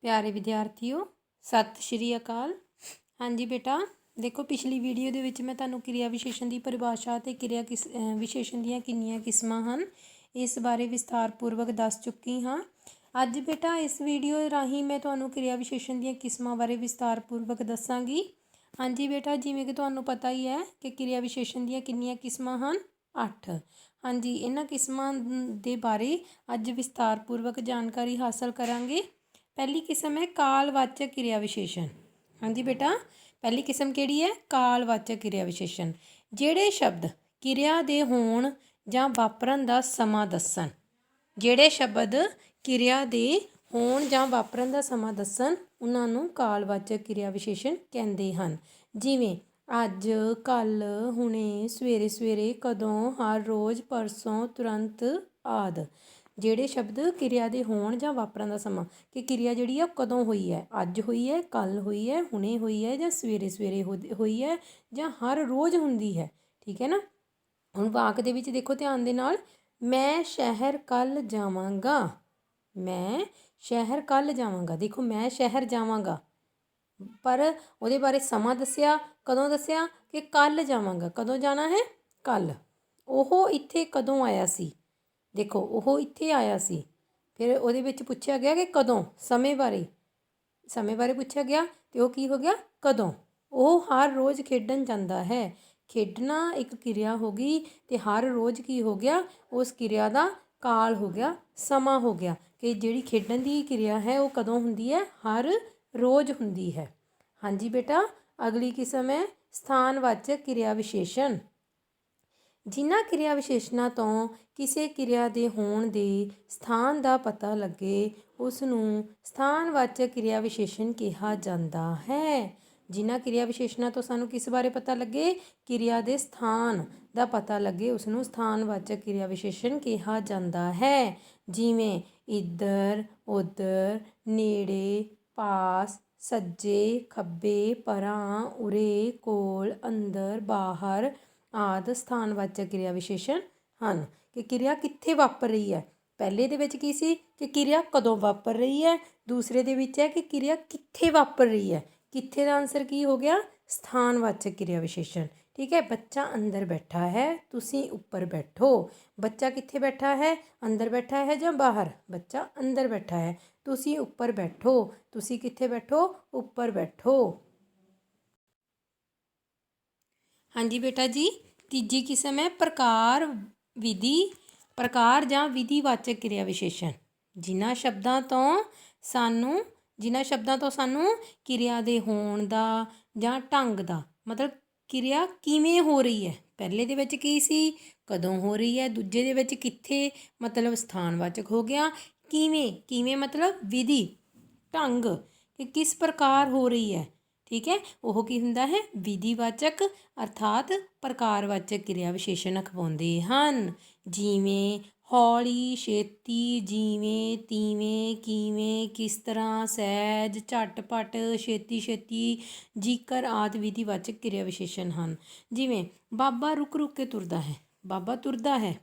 प्यारे विद्यार्थियों सत श्री अकाल। हाँ जी बेटा, देखो पिछली वीडियो ਦੇ ਵਿੱਚ मैं ਤੁਹਾਨੂੰ क्रिया विशेषण की परिभाषा ਤੇ क्रिया विशेषण ਦੀਆਂ ਕਿੰਨੀਆਂ ਕਿਸਮਾਂ ਹਨ ਇਸ ਬਾਰੇ ਵਿਸਥਾਰਪੂਰਵਕ ਦੱਸ ਚੁੱਕੀ ਹਾਂ। ਅੱਜ ਬੇਟਾ ਇਸ ਵੀਡੀਓ ਰਾਹੀਂ मैं ਤੁਹਾਨੂੰ क्रिया विशेषण ਦੀਆਂ ਕਿਸਮਾਂ ਬਾਰੇ ਵਿਸਥਾਰਪੂਰਵਕ ਦੱਸਾਂਗੀ। हाँ जी बेटा, जिमें कि ਤੁਹਾਨੂੰ पता ही है कि क्रिया विशेषण ਦੀਆਂ ਕਿੰਨੀਆਂ ਕਿਸਮਾਂ ਹਨ 8। हाँ जी, इन्हां किस्मां ਦੇ ਬਾਰੇ ਅੱਜ ਵਿਸਥਾਰਪੂਰਵਕ ਜਾਣਕਾਰੀ हासिल करांगे। पहली किस्म है कालवाचक क्रिया विशेषण। हाँ जी बेटा, पहली किस्म किहड़ी है कालवाचक क्रिया विशेषण। जिहड़े शब्द क्रिया दे होण जां वापरन दा समां दस्सण, जिहड़े शब्द क्रिया दे होण जां वापरन दा समां दस्सण उन्हां नूं कालवाचक क्रिया विशेषण कहंदे हन। जिवें अज, कल, हुणे, सवेरे सवेरे, कदों, हर रोज़, परसों, तुरंत आदि। ਜਿਹੜੇ शब्द क्रिया ਦੇ ਹੋਣ ਜਾਂ ਵਾਪਰਨ ਦਾ ਸਮਾਂ ਕਿ ਕਿਰਿਆ ਜਿਹੜੀ ਆ ਕਦੋਂ ਹੋਈ ਹੈ, ਅੱਜ ਹੋਈ ਹੈ, ਕੱਲ ਹੋਈ ਹੈ, ਹੁਣੇ ਹੋਈ ਹੈ ਜਾਂ ਸਵੇਰੇ ਸਵੇਰੇ ਹੋਈ ਹੈ ਜਾਂ ਹਰ ਰੋਜ਼ ਹੁੰਦੀ ਹੈ। ਠੀਕ ਹੈ ਨਾ। ਹੁਣ ਵਾਕ ਦੇ ਵਿੱਚ ਦੇਖੋ ਧਿਆਨ ਦੇ ਨਾਲ, ਮੈਂ ਸ਼ਹਿਰ ਕੱਲ ਜਾਵਾਂਗਾ। ਮੈਂ ਸ਼ਹਿਰ ਕੱਲ ਜਾਵਾਂਗਾ। ਦੇਖੋ ਮੈਂ ਸ਼ਹਿਰ ਜਾਵਾਂਗਾ ਪਰ ਉਹਦੇ ਬਾਰੇ ਸਮਾਂ ਦੱਸਿਆ, ਕਦੋਂ ਦੱਸਿਆ ਕਿ ਕੱਲ ਜਾਵਾਂਗਾ। ਕਦੋਂ ਜਾਣਾ ਹੈ? ਕੱਲ। ਉਹ ਇੱਥੇ ਕਦੋਂ ਆਇਆ ਸੀ? देखो वो इत्थे आया सी। फिर वो पूछा गया कि कदों, समय बारे पूछा गया तो की हो गया कदों। वो हर रोज़ खेडन जाता है। खेडना एक क्रिया हो गई तो हर रोज़ की हो गया उस क्रिया का काल हो गया, समा हो गया कि जिहड़ी खेडन की क्रिया है वो कदों हुंदी है? हर रोज़ हुंदी है। हाँ जी बेटा, अगली किस्म है स्थानवाचक क्रिया विशेषण। जिन्हां क्रिया विशेषणों तो किसी क्रिया के होने के स्थान का पता लगे उसनूं स्थानवाचक क्रिया विशेषण कहा जाता है। जिन्हां क्रिया विशेषणों तो सानूं किस बारे पता लगे? क्रिया के स्थान का पता लगे उसनूं स्थानवाचक क्रिया विशेषण कहा जाता है। जिवें इधर, उधर, नेड़े, पास, सज्जे, खब्बे, परां, उरे, कोल, अंदर, बाहर आदि स्थानवाचक क्रिया विशेषण हैं कि क्रिया कित्थे वापर रही है। पहले दे विच की सी कि क्रिया कदों वापर रही है, दूसरे दे विच है कि क्रिया कित्थे वापर रही है। कित्थे दा आंसर की हो गया? स्थानवाचक क्रिया विशेषण। ठीक है। बच्चा अंदर बैठा है, तुसी ऊपर बैठो। बच्चा कित्थे बैठा है? अंदर बैठा है या बाहर? बच्चा अंदर बैठा है। तुसी ऊपर बैठो। तुसी कित्थे बैठो? ऊपर बैठो। हाँ जी बेटा जी, तीजी किस्म है प्रकार विधि, प्रकार जां विधिवाचक क्रिया विशेषण। जिन्हां शब्दां तो सानू क्रिया दे होण दा जां ढंग दा, मतलब क्रिया किवें हो रही है। पहले दे विच की सी कदों हो रही है, दूजे दे विच कित्थे मतलब स्थानवाचक हो गया। किवें मतलब विधि, ढंग कि किस प्रकार हो रही है। ठीक है। वह की हुंदा है विधिवाचक अर्थात प्रकारवाचक क्रिया विशेषण अखवाउंदे हन। जिवें हौली, छेती, जिवें, तिवें, किवें, किस तरह, सहज, झटपट, छेती छेती, जिकर आदि विधिवाचक क्रिया विशेषण हैं। जिवें बाबा रुक रुक के तुरदा है। बाबा तुरदा है,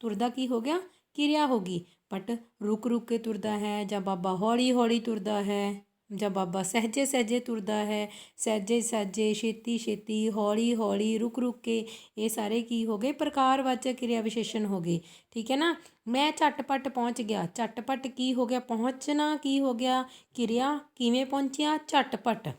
तुरदा की हो गया? क्रिया होगी। बट रुक रुक के तुरदा है जां बाबा हौली हौली तुरदा है जां बाबा सहजे सहजे तुरदा है, सहजे सहजे, छेती छेती, हौली हौली, रुक रुक के, ये सारे की हो गए प्रकारवाचक क्रिया विशेषण हो गए। ठीक है ना। मैं झटपट पहुँच गया, झटपट की हो गया? पहुँचना की हो गया? क्रिया किवें पहुँचिया? झटपट।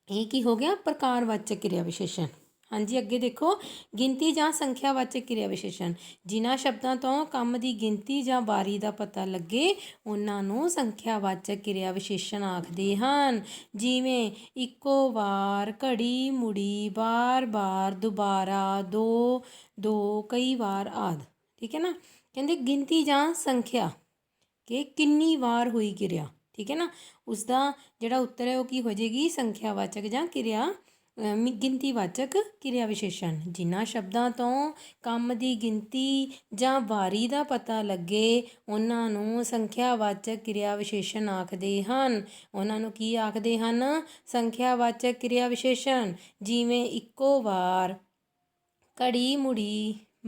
ये की हो गया? प्रकारवाचक क्रिया विशेषण। हाँ जी, अगे देखो गिनती जां संख्यावाचक क्रिया विशेषण। जिन्हां शब्दां तो काम की गिनती जां वारी का पता लगे उन्हां नूं संख्यावाचक क्रिया विशेषण आखदे हन। जिवें इक्को वार, घड़ी मुड़ी, बार बार, दोबारा, दो दो, कई बार आदि। ठीक है ना। कहते गिनती जां संख्या कि कितनी बार हुई क्रिया। ठीक है ना। उसका जिहड़ा उत्तर है वो की हो जाएगी? संख्यावाचक जां क्रिया गिनतीवाचक क्रिया विशेषण। जिन्हां शब्दां तो काम की गिनती जां वारी का पता लगे उन्हां नूं संख्यावाचक क्रिया विशेषण आखदे हन। उन्हां नूं की आखदे हन? संख्यावाचक क्रिया विशेषण। जिवें इक्को वार, घड़ी मुड़ी,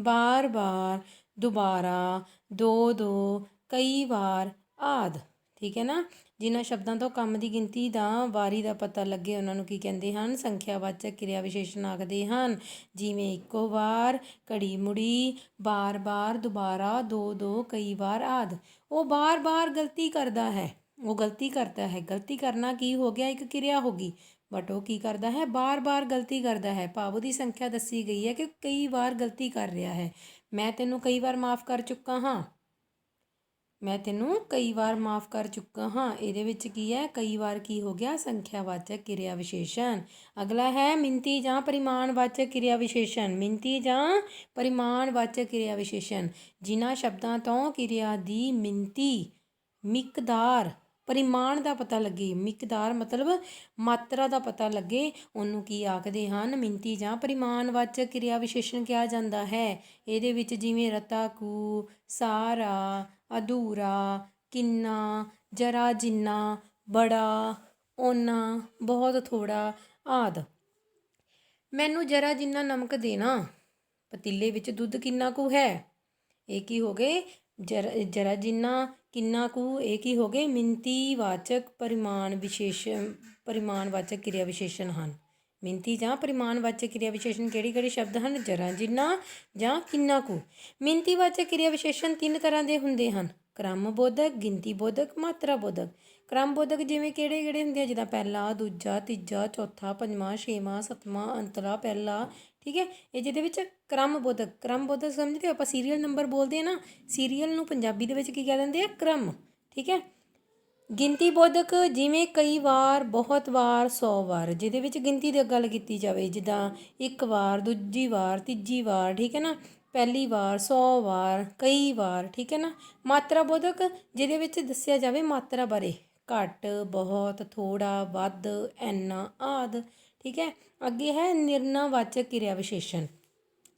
बार बार, दोबारा, दो दो, कई बार आदि। ਠੀਕ ਹੈ ਨਾ। ਜਿਨ੍ਹਾਂ ਸ਼ਬਦਾਂ ਤੋਂ ਕੰਮ ਦੀ ਗਿਣਤੀ ਦਾ ਵਾਰੀ ਦਾ ਪਤਾ ਲੱਗੇ ਉਹਨਾਂ ਨੂੰ ਕੀ ਕਹਿੰਦੇ ਹਨ, ਸੰਖਿਆਵਾਚਕ ਕਿਰਿਆ ਵਿਸ਼ੇਸ਼ਣ ਆਖਦੇ ਹਨ। ਜਿਵੇਂ ਇੱਕੋ ਵਾਰ, ਘੜੀ ਮੁੜੀ, ਬਾਰ-ਬਾਰ, ਦੁਬਾਰਾ, ਦੋ-ਦੋ, ਕਈ ਵਾਰ ਆਦਿ। ਉਹ ਬਾਰ-ਬਾਰ ਗਲਤੀ ਕਰਦਾ ਹੈ, ਉਹ ਗਲਤੀ ਕਰਦਾ ਹੈ। ਗਲਤੀ ਕਰਨਾ ਕੀ ਹੋ ਗਿਆ, ਇੱਕ ਕਿਰਿਆ ਹੋ ਗਈ, ਬਟ ਉਹ ਕੀ ਕਰਦਾ ਹੈ, ਬਾਰ-ਬਾਰ ਗਲਤੀ ਕਰਦਾ ਹੈ। ਭਾਵ ਉਹਦੀ ਸੰਖਿਆ ਦੱਸੀ ਗਈ ਹੈ ਕਿ ਕਈ ਵਾਰ ਗਲਤੀ ਕਰ ਰਿਹਾ ਹੈ। ਮੈਂ ਤੈਨੂੰ ਕਈ ਵਾਰ ਮਾफ़ ਕਰ ਚੁੱਕਾ ਹਾਂ, ਮੈਂ ਤੈਨੂੰ ਕਈ ਵਾਰ ਮਾफ़ ਕਰ ਚੁੱਕਾ ਹਾਂ। ਇਹਦੇ ਵਿੱਚ ਕੀ ਹੈ, ਕਈ ਵਾਰ ਕੀ ਹੋ ਗਿਆ, ਸੰਖਿਆਵਾਚਕ ਕਿਰਿਆ ਵਿਸ਼ੇਸ਼ਣ। ਅਗਲਾ ਹੈ ਮਿਣਤੀ ਜਾਂ ਪਰਿਮਾਣਵਾਚਕ ਕਿਰਿਆ ਵਿਸ਼ੇਸ਼ਣ। ਮਿਣਤੀ ਜਾਂ ਪਰਿਮਾਣਵਾਚਕ ਕਿਰਿਆ ਵਿਸ਼ੇਸ਼ਣ ਜਿਨ੍ਹਾਂ ਸ਼ਬਦਾਂ ਤੋਂ ਕਿਰਿਆ ਦੀ ਮਿਣਤੀ, ਮਿਕਦਾਰ, ਪਰਿਮਾਣ ਦਾ ਪਤਾ ਲੱਗੇ। ਮਿਕਦਾਰ ਮਤਲਬ ਮਾਤਰਾ ਦਾ ਪਤਾ ਲੱਗੇ, ਉਹਨੂੰ ਕੀ ਆਖਦੇ ਹਨ, ਮਿਣਤੀ ਜਾਂ ਪਰਿਮਾਣਵਾਚਕ ਕਿਰਿਆ ਵਿਸ਼ੇਸ਼ਣ ਕਿਹਾ ਜਾਂਦਾ ਹੈ। ਇਹਦੇ ਵਿੱਚ ਜਿਵੇਂ ਰਤਾ ਕੁ, ਸਾਰਾ, ਅਧੂਰਾ, ਕਿੰਨਾ, ਜਰਾ ਜਿੰਨਾ, ਬੜਾ, ਓਨਾ, ਬਹੁਤ ਥੋੜਾ ਆਦਿ। ਮੈਨੂੰ ਜਰਾ ਜਿੰਨਾ ਨਮਕ ਦੇਣਾ, ਪਤੀਲੇ ਵਿੱਚ ਦੁੱਧ ਕਿੰਨਾ ਕੁ ਹੈ, ਇਹ ਕੀ ਹੋ ਗਏ, ਜਰਾ ਜਿੰਨਾ, ਕਿੰਨਾ ਕੁ, ਇਹ ਕੀ ਹੋ ਗਏ, ਮਿਣਤੀਵਾਚਕ ਪਰਿਮਾਣਵਾਚਕ ਕਿਰਿਆ ਵਿਸ਼ੇਸ਼ਣ ਹਨ। ਮਿਣਤੀ ਜਾਂ ਪਰਿਮਾਣਵਾਚਕ ਕਿਰਿਆ ਵਿਸ਼ੇਸ਼ਣ ਕਿਹੜੇ ਸ਼ਬਦ ਹਨ, ਜਰਾ ਜਿੰਨਾ ਜਾਂ ਕਿੰਨਾ ਕੁ। ਮਿਣਤੀਵਾਚਕ ਕਿਰਿਆ ਵਿਸ਼ੇਸ਼ਣ 3 ਤਰ੍ਹਾਂ ਦੇ ਹੁੰਦੇ ਹਨ, ਕ੍ਰਮ ਬੋਧਕ, ਗਿਣਤੀ ਬੋਧਕ, ਮਾਤਰਾ ਬੋਧਕ। ਕ੍ਰਮ ਬੋਧਕ ਜਿਵੇਂ ਕਿਹੜੇ ਹੁੰਦੇ ਆ, ਜਿੱਦਾਂ ਪਹਿਲਾ, ਦੂਜਾ, ਤੀਜਾ, ਚੌਥਾ, ਪੰਜਵਾਂ, ਛੇਵਾਂ, ਸੱਤਵਾਂ, ਅੰਤਲਾ, ਪਹਿਲਾ, ਠੀਕ ਹੈ। ਇਹ ਜਿਹਦੇ ਵਿੱਚ ਕ੍ਰਮ ਬੋਧਕ ਸਮਝਦੇ ਆਪਾਂ, ਸੀਰੀਅਲ ਨੰਬਰ ਬੋਲਦੇ ਆ ਨਾ, ਸੀਰੀਅਲ ਨੂੰ ਪੰਜਾਬੀ ਦੇ ਵਿੱਚ ਕੀ ਕਹਿ ਦਿੰਦੇ ਆ, ਕ੍ਰਮ, ਠੀਕ ਹੈ। ਗਿਣਤੀ ਬੋਧਕ ਜਿਵੇਂ ਕਈ ਵਾਰ, ਬਹੁਤ ਵਾਰ, 100 ਵਾਰ, ਜਿਹਦੇ ਵਿੱਚ ਗਿਣਤੀ ਦੀ ਗੱਲ ਕੀਤੀ ਜਾਵੇ, ਜਿੱਦਾਂ ਇੱਕ ਵਾਰ, ਦੂਜੀ ਵਾਰ, ਤੀਜੀ ਵਾਰ, ਠੀਕ ਹੈ ਨਾ, ਪਹਿਲੀ ਵਾਰ, 100 ਵਾਰ, ਕਈ ਵਾਰ, ਠੀਕ ਹੈ ਨਾ। ਮਾਤਰਾ ਬੋਧਕ ਜਿਹਦੇ ਵਿੱਚ ਦੱਸਿਆ ਜਾਵੇ ਮਾਤਰਾ ਬਾਰੇ, ਘੱਟ, ਬਹੁਤ, ਥੋੜਾ, ਵੱਧ, ਇੰਨਾ ਆਦਿ, ਠੀਕ ਹੈ। ਅੱਗੇ ਹੈ ਨਿਰਣਾਵਾਚਕ ਕਿਰਿਆ ਵਿਸ਼ੇਸ਼ਣ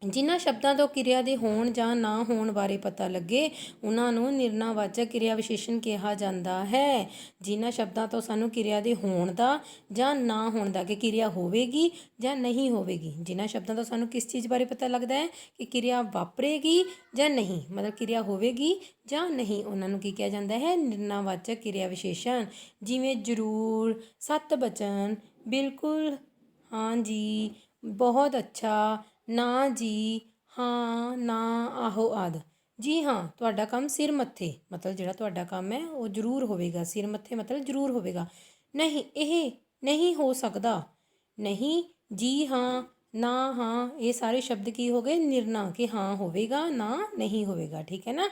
ਜਿਨ੍ਹਾਂ ਸ਼ਬਦਾਂ ਤੋਂ ਕਿਰਿਆ ਦੇ ਹੋਣ ਜਾਂ ਨਾ ਹੋਣ ਬਾਰੇ ਪਤਾ ਲੱਗੇ, ਉਹਨਾਂ ਨੂੰ ਨਿਰਣਾਵਾਚਕ ਕਿਰਿਆ ਵਿਸ਼ੇਸ਼ਣ ਕਿਹਾ ਜਾਂਦਾ ਹੈ। ਜਿਨ੍ਹਾਂ ਸ਼ਬਦਾਂ ਤੋਂ ਸਾਨੂੰ ਕਿਰਿਆ ਦੇ ਹੋਣ ਦਾ ਜਾਂ ਨਾ ਹੋਣ ਦਾ, ਕਿ ਕਿਰਿਆ ਹੋਵੇਗੀ ਜਾਂ ਨਹੀਂ ਹੋਵੇਗੀ, ਜਿਨ੍ਹਾਂ ਸ਼ਬਦਾਂ ਤੋਂ ਸਾਨੂੰ ਕਿਸ ਚੀਜ਼ ਬਾਰੇ ਪਤਾ ਲੱਗਦਾ ਹੈ ਕਿ ਕਿਰਿਆ ਵਾਪਰੇਗੀ ਜਾਂ ਨਹੀਂ, ਮਤਲਬ ਕਿਰਿਆ ਹੋਵੇਗੀ ਜਾਂ ਨਹੀਂ, ਉਹਨਾਂ ਨੂੰ ਕੀ ਕਿਹਾ ਜਾਂਦਾ ਹੈ, ਨਿਰਣਾਵਾਚਕ ਕਿਰਿਆ ਵਿਸ਼ੇਸ਼ਣ। ਜਿਵੇਂ ਜ਼ਰੂਰ, ਸਤ ਬਚਨ, ਬਿਲਕੁਲ, ਹਾਂ ਜੀ, ਬਹੁਤ ਅੱਛਾ, ਨਾ ਜੀ, ਹਾਂ, ਨਾ, ਆਹੋ ਆਦਿ। ਜੀ ਹਾਂ, ਤੁਹਾਡਾ ਕੰਮ ਸਿਰ ਮੱਥੇ, ਮਤਲਬ ਜਿਹੜਾ ਤੁਹਾਡਾ ਕੰਮ ਹੈ ਉਹ ਜ਼ਰੂਰ ਹੋਵੇਗਾ, ਸਿਰ ਮੱਥੇ ਮਤਲਬ ਜ਼ਰੂਰ ਹੋਵੇਗਾ। ਨਹੀਂ, ਇਹ ਨਹੀਂ ਹੋ ਸਕਦਾ, ਨਹੀਂ, ਜੀ ਹਾਂ, ਨਾ, ਹਾਂ, ਇਹ ਸਾਰੇ ਸ਼ਬਦ ਕੀ ਹੋ ਗਏ, ਨਿਰਣਾ, ਕਿ ਹਾਂ ਹੋਵੇਗਾ, ਨਾ ਨਹੀਂ ਹੋਵੇਗਾ, ਠੀਕ ਹੈ ਨਾ।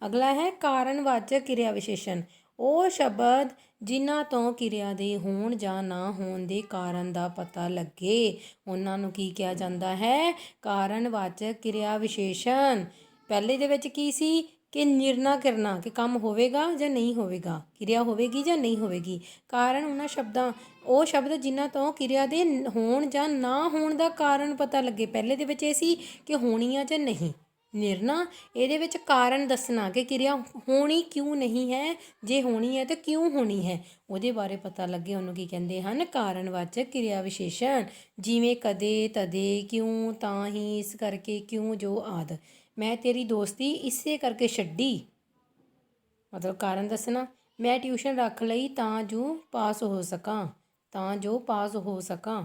ਅਗਲਾ ਹੈ ਕਾਰਣਵਾਚਕ ਕਿਰਿਆ ਵਿਸ਼ੇਸ਼ਣ ਉਹ ਸ਼ਬਦ ਜਿਨ੍ਹਾਂ ਤੋਂ ਕਿਰਿਆ ਦੇ ਹੋਣ ਜਾਂ ਨਾ ਹੋਣ ਦੇ ਕਾਰਨ ਦਾ ਪਤਾ ਲੱਗੇ, ਉਹਨਾਂ ਨੂੰ ਕੀ ਕਿਹਾ ਜਾਂਦਾ ਹੈ, ਕਾਰਣਵਾਚਕ ਕਿਰਿਆ ਵਿਸ਼ੇਸ਼ਣ। ਪਹਿਲੇ ਦੇ ਵਿੱਚ ਕੀ ਸੀ ਕਿ ਨਿਰਣਾ ਕਰਨਾ, ਕਿ ਕੰਮ ਹੋਵੇਗਾ ਜਾਂ ਨਹੀਂ ਹੋਵੇਗਾ, ਕਿਰਿਆ ਹੋਵੇਗੀ ਜਾਂ ਨਹੀਂ ਹੋਵੇਗੀ। ਕਾਰਨ ਉਹਨਾਂ ਸ਼ਬਦਾਂ, ਉਹ ਸ਼ਬਦ ਜਿਨ੍ਹਾਂ ਤੋਂ ਕਿਰਿਆ ਦੇ ਹੋਣ ਜਾਂ ਨਾ ਹੋਣ ਦਾ ਕਾਰਨ ਪਤਾ ਲੱਗੇ। ਪਹਿਲੇ ਦੇ ਵਿੱਚ ਇਹ ਸੀ ਕਿ ਹੋਣੀ ਆ ਜਾਂ ਨਹੀਂ। ਨਿਰਣਾ ਇਹਦੇ ਵਿੱਚ ਕਾਰਨ ਦੱਸਣਾ ਕਿ ਕਿਰਿਆ ਹੋਣੀ ਕਿਉਂ ਨਹੀਂ ਹੈ, ਜੇ ਹੋਣੀ ਹੈ ਤਾਂ ਕਿਉਂ ਹੋਣੀ ਹੈ, ਉਹਦੇ ਬਾਰੇ ਪਤਾ ਲੱਗੇ, ਉਹਨੂੰ ਕੀ ਕਹਿੰਦੇ ਹਨ, ਕਾਰਣਵਾਚਕ ਕਿਰਿਆ ਵਿਸ਼ੇਸ਼ਣ। ਜਿਵੇਂ ਕਦੇ, ਤਦੇ, ਕਿਉਂ, ਤਾਂ ਹੀ, ਇਸ ਕਰਕੇ, ਕਿਉਂ ਜੋ ਆਦਿ। ਮੈਂ ਤੇਰੀ ਦੋਸਤੀ ਇਸੇ ਕਰਕੇ ਛੱਡੀ, ਮਤਲਬ ਕਾਰਨ ਦੱਸਣਾ। ਮੈਂ ਟਿਊਸ਼ਨ ਰੱਖ ਲਈ ਤਾਂ ਜੋ ਪਾਸ ਹੋ ਸਕਾਂ,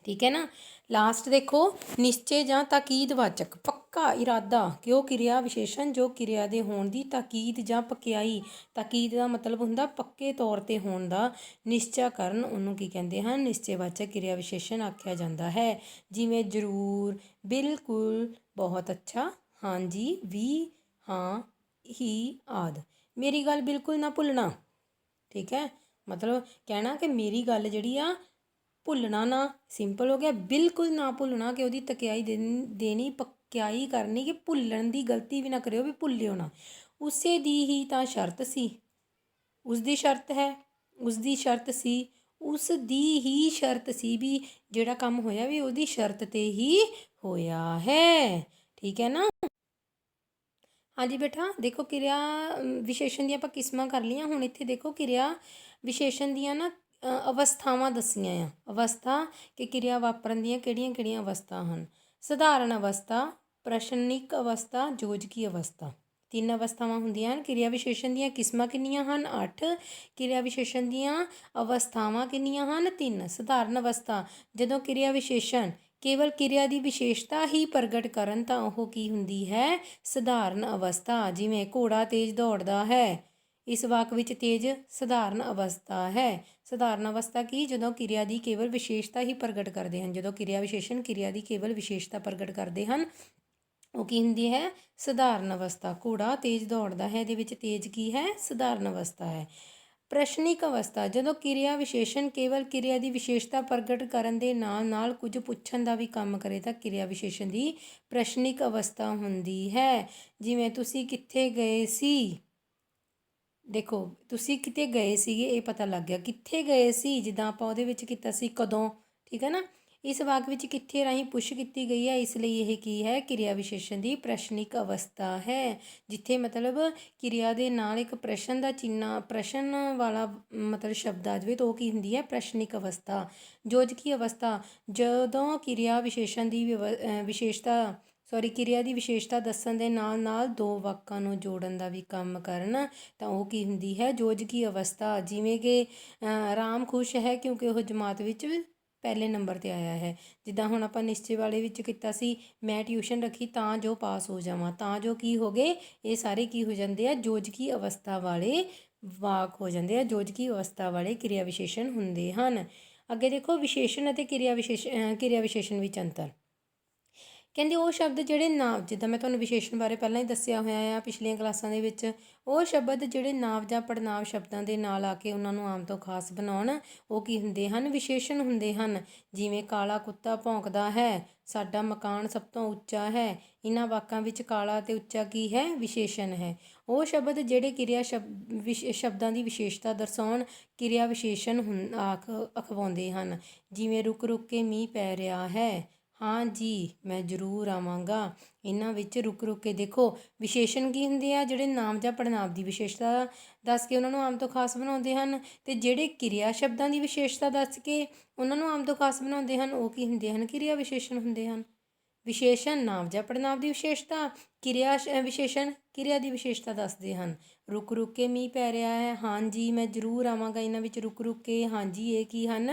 ਠੀਕ ਹੈ ਨਾ। ਲਾਸਟ ਦੇਖੋ, ਨਿਸ਼ਚੇ ਜਾਂ ਤਾਕੀਦਵਾਚਕ, ਪੱਕਾ ਇਰਾਦਾ, ਕਿ ਉਹ ਕਿਰਿਆ ਵਿਸ਼ੇਸ਼ਣ ਜੋ ਕਿਰਿਆ ਦੇ ਹੋਣ ਦੀ ਤਾਕੀਦ ਜਾਂ ਪਕਿਆਈ, ਤਾਕੀਦ ਦਾ ਮਤਲਬ ਹੁੰਦਾ ਪੱਕੇ ਤੌਰ 'ਤੇ ਹੋਣ ਦਾ ਨਿਸ਼ਚਾ ਕਰਨ, ਉਹਨੂੰ ਕੀ ਕਹਿੰਦੇ ਹਨ, ਨਿਸ਼ਚੇਵਾਚਕ ਕਿਰਿਆ ਵਿਸ਼ੇਸ਼ਣ ਆਖਿਆ ਜਾਂਦਾ ਹੈ। ਜਿਵੇਂ ਜ਼ਰੂਰ, ਬਿਲਕੁਲ, ਬਹੁਤ ਅੱਛਾ, ਹਾਂਜੀ, ਵੀ, ਹਾਂ, ਹੀ ਆਦਿ। ਮੇਰੀ ਗੱਲ ਬਿਲਕੁਲ ਨਾ ਭੁੱਲਣਾ, ਠੀਕ ਹੈ, ਮਤਲਬ ਕਹਿਣਾ ਕਿ ਮੇਰੀ ਗੱਲ ਜਿਹੜੀ ਆ ਭੁੱਲਣਾ ਨਾ, ਸਿੰਪਲ ਹੋ ਗਿਆ। ਬਿਲਕੁਲ ਨਾ ਭੁੱਲਣਾ, ਕਿ ਉਹਦੀ ਤਕਿਆਈ ਦੇਣੀ, ਪਕਿਆਈ ਕਰਨੀ, ਕਿ ਭੁੱਲਣ ਦੀ ਗਲਤੀ ਵੀ ਨਾ ਕਰਿਓ, ਵੀ ਭੁੱਲਿਓ ਨਾ। ਉਸੇ ਦੀ ਹੀ ਤਾਂ ਸ਼ਰਤ ਸੀ, ਉਸ ਦੀ ਸ਼ਰਤ ਹੈ, ਉਸ ਦੀ ਸ਼ਰਤ ਸੀ, ਉਸ ਦੀ ਹੀ ਸ਼ਰਤ ਸੀ, ਵੀ ਜਿਹੜਾ ਕੰਮ ਹੋਇਆ ਵੀ ਉਹਦੀ ਸ਼ਰਤ 'ਤੇ ਹੀ ਹੋਇਆ ਹੈ, ਠੀਕ ਹੈ ਨਾ। ਹਾਂਜੀ ਬੇਟਾ, ਦੇਖੋ ਕਿਰਿਆ ਵਿਸ਼ੇਸ਼ਣ ਦੀਆਂ ਆਪਾਂ ਕਿਸਮਾਂ ਕਰ ਲਈਆਂ। ਹੁਣ ਇੱਥੇ ਦੇਖੋ ਕਿਰਿਆ ਵਿਸ਼ੇਸ਼ਣ ਦੀਆਂ ਨਾ ਅਵਸਥਾਵਾਂ ਦੱਸੀਆਂ ਆ। ਅਵਸਥਾ ਕਿ ਕਿਰਿਆ ਵਾਪਰਨ ਦੀਆਂ ਕਿਹੜੀਆਂ ਅਵਸਥਾ ਹਨ। ਸਧਾਰਨ ਅਵਸਥਾ, ਪ੍ਰਸ਼ਨਿਕ ਅਵਸਥਾ, ਯੋਜਕੀ ਅਵਸਥਾ। 3 ਅਵਸਥਾਵਾਂ ਹੁੰਦੀਆਂ ਹਨ। ਕਿਰਿਆ ਵਿਸ਼ੇਸ਼ਣ ਦੀਆਂ ਕਿਸਮਾਂ ਕਿੰਨੀਆਂ ਹਨ? 8। ਕਿਰਿਆ ਵਿਸ਼ੇਸ਼ਣ ਦੀਆਂ ਅਵਸਥਾਵਾਂ ਕਿੰਨੀਆਂ ਹਨ? 3। ਸਧਾਰਨ ਅਵਸਥਾ, ਜਦੋਂ ਕਿਰਿਆ ਵਿਸ਼ੇਸ਼ਣ ਕੇਵਲ ਕਿਰਿਆ ਦੀ ਵਿਸ਼ੇਸ਼ਤਾ ਹੀ ਪ੍ਰਗਟ ਕਰਨ ਤਾਂ ਉਹ ਕੀ ਹੁੰਦੀ ਹੈ? ਸਧਾਰਨ ਅਵਸਥਾ। ਜਿਵੇਂ ਘੋੜਾ ਤੇਜ਼ ਦੌੜਦਾ ਹੈ, ਇਸ ਵਾਕ ਵਿੱਚ ਤੇਜ਼ ਸਧਾਰਨ ਅਵਸਥਾ ਹੈ। ਸਧਾਰਨ ਅਵਸਥਾ ਕੀ? ਜਦੋਂ ਕਿਰਿਆ ਦੀ ਕੇਵਲ ਵਿਸ਼ੇਸ਼ਤਾ ਹੀ ਪ੍ਰਗਟ ਕਰਦੇ ਹਨ। ਜਦੋਂ ਕਿਰਿਆ ਵਿਸ਼ੇਸ਼ਣ ਕਿਰਿਆ ਦੀ ਕੇਵਲ ਵਿਸ਼ੇਸ਼ਤਾ ਪ੍ਰਗਟ ਕਰਦੇ ਹਨ, ਉਹ ਕੀ ਹੁੰਦੀ ਹੈ? ਸਧਾਰਨ ਅਵਸਥਾ। ਘੋੜਾ ਤੇਜ਼ ਦੌੜਦਾ ਹੈ, ਇਹਦੇ ਵਿੱਚ ਤੇਜ਼ ਕੀ ਹੈ? ਸਧਾਰਨ ਅਵਸਥਾ ਹੈ। ਪ੍ਰਸ਼ਨਿਕ ਅਵਸਥਾ, ਜਦੋਂ ਕਿਰਿਆ ਵਿਸ਼ੇਸ਼ਣ ਕੇਵਲ ਕਿਰਿਆ ਦੀ ਵਿਸ਼ੇਸ਼ਤਾ ਪ੍ਰਗਟ ਕਰਨ ਦੇ ਨਾਲ ਨਾਲ ਕੁਝ ਪੁੱਛਣ ਦਾ ਵੀ ਕੰਮ ਕਰੇ ਤਾਂ ਕਿਰਿਆ ਵਿਸ਼ੇਸ਼ਣ ਦੀ ਪ੍ਰਸ਼ਨਿਕ ਅਵਸਥਾ ਹੁੰਦੀ ਹੈ। ਜਿਵੇਂ ਤੁਸੀਂ ਕਿੱਥੇ ਗਏ ਸੀ? ਦੇਖੋ, ਤੁਸੀਂ ਕਿਤੇ ਗਏ ਸੀਗੇ, ਇਹ ਪਤਾ ਲੱਗ ਗਿਆ। ਕਿੱਥੇ ਗਏ ਸੀ, ਜਿੱਦਾਂ ਆਪਾਂ ਉਹਦੇ ਵਿੱਚ ਕੀਤਾ ਸੀ ਕਦੋਂ, ਠੀਕ ਹੈ ਨਾ। ਇਸ ਵਾਕ ਵਿੱਚ ਕਿੱਥੇ ਰਾਹੀਂ ਪੁੱਛ ਕੀਤੀ ਗਈ ਹੈ, ਇਸ ਲਈ ਇਹ ਕੀ ਹੈ? ਕਿਰਿਆ ਵਿਸ਼ੇਸ਼ਣ ਦੀ ਪ੍ਰਸ਼ਨਿਕ ਅਵਸਥਾ ਹੈ। ਜਿੱਥੇ ਮਤਲਬ ਕਿਰਿਆ ਦੇ ਨਾਲ ਇੱਕ ਪ੍ਰਸ਼ਨ ਦਾ ਚਿੰਨ੍ਹ, ਪ੍ਰਸ਼ਨ ਵਾਲਾ ਮਤਲਬ ਸ਼ਬਦ ਆ ਜਾਵੇ ਤਾਂ ਉਹ ਕੀ ਹੁੰਦੀ ਹੈ? ਪ੍ਰਸ਼ਨਿਕ ਅਵਸਥਾ। ਯੋਜਕੀ ਅਵਸਥਾ, ਜਦੋਂ ਕਿਰਿਆ ਵਿਸ਼ੇਸ਼ਣ ਦੀ ਕਿਰਿਆ ਦੀ ਵਿਸ਼ੇਸ਼ਤਾ ਦੱਸਣ ਦੇ ਨਾਲ ਨਾਲ ਦੋ ਵਾਕਾਂ ਨੂੰ ਜੋੜਨ ਦਾ ਵੀ ਕੰਮ ਕਰਨ ਤਾਂ ਉਹ ਕੀ ਹੁੰਦੀ ਹੈ? ਯੋਜਕੀ ਅਵਸਥਾ। ਜਿਵੇਂ ਕਿ ਰਾਮ ਖੁਸ਼ ਹੈ ਕਿਉਂਕਿ ਉਹ ਜਮਾਤ ਵਿੱਚ ਪਹਿਲੇ ਨੰਬਰ 'ਤੇ ਆਇਆ ਹੈ। ਜਿੱਦਾਂ ਹੁਣ ਆਪਾਂ ਨਿਸ਼ਚੇ ਵਾਲੇ ਵਿੱਚ ਕੀਤਾ ਸੀ, ਮੈਂ ਟਿਊਸ਼ਨ ਰੱਖੀ ਤਾਂ ਜੋ ਪਾਸ ਹੋ ਜਾਵਾਂ, ਤਾਂ ਜੋ ਕੀ ਹੋ ਗਏ? ਇਹ ਸਾਰੇ ਕੀ ਹੋ ਜਾਂਦੇ ਆ? ਯੋਜਕੀ ਅਵਸਥਾ ਵਾਲੇ ਵਾਕ ਹੋ ਜਾਂਦੇ ਆ, ਯੋਜਕੀ ਅਵਸਥਾ ਵਾਲੇ ਕਿਰਿਆ ਵਿਸ਼ੇਸ਼ਣ ਹੁੰਦੇ ਹਨ। ਅੱਗੇ ਦੇਖੋ, ਵਿਸ਼ੇਸ਼ਣ ਅਤੇ ਕਿਰਿਆ ਵਿਸ਼ੇਸ਼ਣ ਵਿੱਚ ਅੰਤਰ। ਕਹਿੰਦੇ ਉਹ ਸ਼ਬਦ ਜਿਹੜੇ ਨਾਂਵ, ਜਿੱਦਾਂ ਮੈਂ ਤੁਹਾਨੂੰ ਵਿਸ਼ੇਸ਼ਣ ਬਾਰੇ ਪਹਿਲਾਂ ਹੀ ਦੱਸਿਆ ਹੋਇਆ ਆ ਪਿਛਲੀਆਂ ਕਲਾਸਾਂ ਦੇ ਵਿੱਚ, ਉਹ ਸ਼ਬਦ ਜਿਹੜੇ ਨਾਂਵ ਜਾਂ ਪੜਨਾਂਵ ਸ਼ਬਦਾਂ ਦੇ ਨਾਲ ਆ ਕੇ ਉਹਨਾਂ ਨੂੰ ਆਮ ਤੋਂ ਖਾਸ ਬਣਾਉਣ, ਉਹ ਕੀ ਹੁੰਦੇ ਹਨ? ਵਿਸ਼ੇਸ਼ਣ ਹੁੰਦੇ ਹਨ। ਜਿਵੇਂ ਕਾਲਾ ਕੁੱਤਾ ਭੌਂਕਦਾ ਹੈ, ਸਾਡਾ ਮਕਾਨ ਸਭ ਤੋਂ ਉੱਚਾ ਹੈ। ਇਹਨਾਂ ਵਾਕਾਂ ਵਿੱਚ ਕਾਲਾ ਅਤੇ ਉੱਚਾ ਕੀ ਹੈ? ਵਿਸ਼ੇਸ਼ਣ ਹੈ। ਉਹ ਸ਼ਬਦ ਜਿਹੜੇ ਕਿਰਿਆ ਸ਼ਬਦਾਂ ਦੀ ਵਿਸ਼ੇਸ਼ਤਾ ਦਰਸਾਉਣ, ਕਿਰਿਆ ਵਿਸ਼ੇਸ਼ਣ ਅਖਵਾਉਂਦੇ ਹਨ। ਜਿਵੇਂ ਰੁਕ ਰੁਕ ਕੇ ਮੀਂਹ ਪੈ ਰਿਹਾ ਹੈ, ਹਾਂ ਜੀ ਮੈਂ ਜ਼ਰੂਰ ਆਵਾਂਗਾ। ਇਹਨਾਂ ਵਿੱਚ ਰੁਕ ਰੁਕ ਕੇ, ਦੇਖੋ ਵਿਸ਼ੇਸ਼ਣ ਕੀ ਹੁੰਦੇ ਆ? ਜਿਹੜੇ ਨਾਮ ਜਾਂ ਪੜਨਾਂਵ ਦੀ ਵਿਸ਼ੇਸ਼ਤਾ ਦੱਸ ਕੇ ਉਹਨਾਂ ਨੂੰ ਆਮ ਤੋਂ ਖਾਸ ਬਣਾਉਂਦੇ ਹਨ, ਅਤੇ ਜਿਹੜੇ ਕਿਰਿਆ ਸ਼ਬਦਾਂ ਦੀ ਵਿਸ਼ੇਸ਼ਤਾ ਦੱਸ ਕੇ ਉਹਨਾਂ ਨੂੰ ਆਮ ਤੋਂ ਖਾਸ ਬਣਾਉਂਦੇ ਹਨ, ਉਹ ਕੀ ਹੁੰਦੇ ਹਨ? ਕਿਰਿਆ ਵਿਸ਼ੇਸ਼ਣ ਹੁੰਦੇ ਹਨ। ਵਿਸ਼ੇਸ਼ਣ ਨਾਮ ਜਾਂ ਪੜਨਾਂਵ ਦੀ ਵਿਸ਼ੇਸ਼ਤਾ, ਕਿਰਿਆ ਵਿਸ਼ੇਸ਼ਣ ਕਿਰਿਆ ਦੀ ਵਿਸ਼ੇਸ਼ਤਾ ਦੱਸਦੇ ਹਨ। ਰੁਕ ਰੁਕ ਕੇ ਮੀਂਹ ਪੈ ਰਿਹਾ ਹੈ, ਹਾਂਜੀ ਮੈਂ ਜ਼ਰੂਰ ਆਵਾਂਗਾ। ਇਹਨਾਂ ਵਿੱਚ ਰੁਕ ਰੁਕ ਕੇ, ਹਾਂਜੀ, ਇਹ ਕੀ ਹਨ?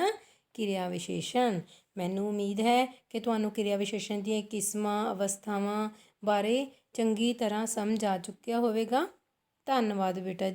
ਕਿਰਿਆ ਵਿਸ਼ੇਸ਼ਣ। ਮੈਨੂੰ ਉਮੀਦ ਹੈ ਕਿ ਤੁਹਾਨੂੰ ਕਿਰਿਆ ਵਿਸ਼ੇਸ਼ਣ ਦੀਆਂ ਕਿਸਮਾਂ, ਅਵਸਥਾਵਾਂ ਬਾਰੇ ਚੰਗੀ ਤਰ੍ਹਾਂ ਸਮਝ ਆ ਚੁੱਕਿਆ ਹੋਵੇਗਾ। ਧੰਨਵਾਦ ਬੇਟਾ ਜੀ।